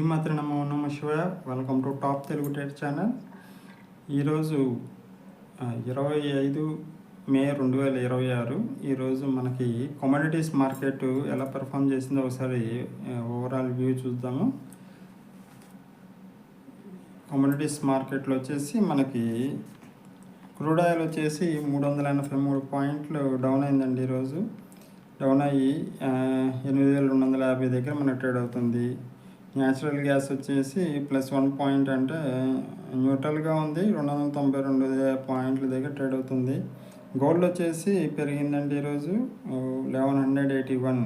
శ్రీమాత్రి నమో శివాయ. Welcome to top Telugu trade channel. ఈరోజు 25 మే 2026. ఈరోజు మనకి కమోడిటీస్ మార్కెట్ ఎలా పెర్ఫామ్ చేసిందో ఒకసారి ఓవరాల్ వ్యూ చూద్దాము. కమోడిటీస్ మార్కెట్లో వచ్చేసి మనకి క్రూడ్ ఆయిల్ వచ్చేసి 383 పాయింట్లు డౌన్ అయిందండి. ఈరోజు డౌన్ అయ్యి 8250 దగ్గర మనకు ట్రేడ్ అవుతుంది. న్యాచురల్ గ్యాస్ వచ్చేసి +1 పాయింట్ అంటే న్యూట్రల్గా ఉంది. 292 పాయింట్ల దగ్గర ట్రేడ్ అవుతుంది. గోల్డ్ వచ్చేసి పెరిగిందండి. ఈరోజు 1181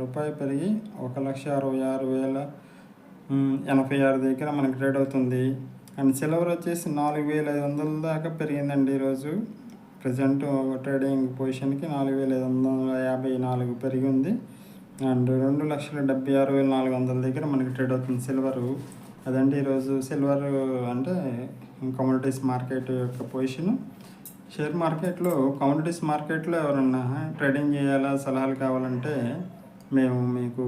రూపాయలు పెరిగి 1,66,86 దగ్గర మనకి ట్రేడ్ అవుతుంది. అండ్ సిల్వర్ వచ్చేసి 4,500 దాకా పెరిగిందండి. ఈరోజు ప్రజెంట్ ట్రేడింగ్ పొజిషన్కి 4,554 పెరిగింది. అండ్ 2,76,400 దగ్గర మనకి ట్రేడ్ అవుతుంది సిల్వరు. అదండి ఈరోజు సిల్వర్ అంటే కమోడిటీస్ మార్కెట్ యొక్క పొజిషను. షేర్ మార్కెట్లో కమోడిటీస్ మార్కెట్లో ఎవరన్నా ట్రేడింగ్ చేయాలా, సలహాలు కావాలంటే మేము మీకు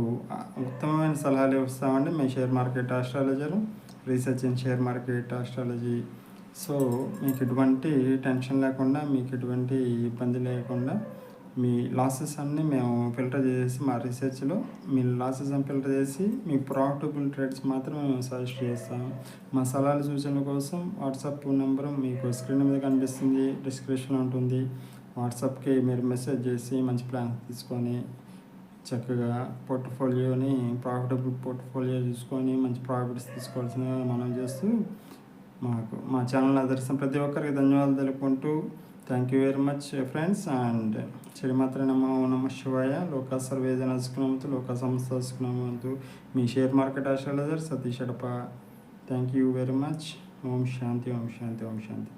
ఉత్తమమైన సలహాలు ఇస్తామండి. మేము share market astrologer, research in share market astrology. So మీకు ఎటువంటి టెన్షన్ లేకుండా, మీకు ఎటువంటి ఇబ్బంది లేకుండా మీ లాసెస్ అన్నీ మేము ఫిల్టర్ చేసి మా రీసెర్చ్లో మీ లాసెస్ అని ఫిల్టర్ చేసి మీ ప్రాఫిటబుల్ ట్రేడ్స్ మాత్రం మేము సజెస్ట్ చేస్తాము. మా సలహాలు సూచనల కోసం వాట్సాప్ నెంబర్ మీకు స్క్రీన్ మీద కనిపిస్తుంది, డిస్క్రిప్షన్లో ఉంటుంది. వాట్సాప్కి మీరు మెసేజ్ చేసి మంచి ప్లాన్ తీసుకొని చక్కగా పోర్ట్ఫోలియోని ప్రాఫిటబుల్ పోర్ట్ఫోలియో చూసుకొని మంచి ప్రాఫిట్స్ తీసుకోవాల్సిందిగా మనం చేస్తూ మా ఛానల్ ఆదర్శం ప్రతి ఒక్కరికి ధన్యవాదాలు తెలుపుకుంటూ thank you very much friends. And శ్రీమాత్రి నమో శివాయ. లోకా సర్వేజన సుఖినోభవంతు, లోకా సమస్త సుఖినోభవంతు. మీ share market astrologer Satish Adapa. Thank you very much. ఓం శాంతి, ఓం శాంతి, ఓం శాంతి.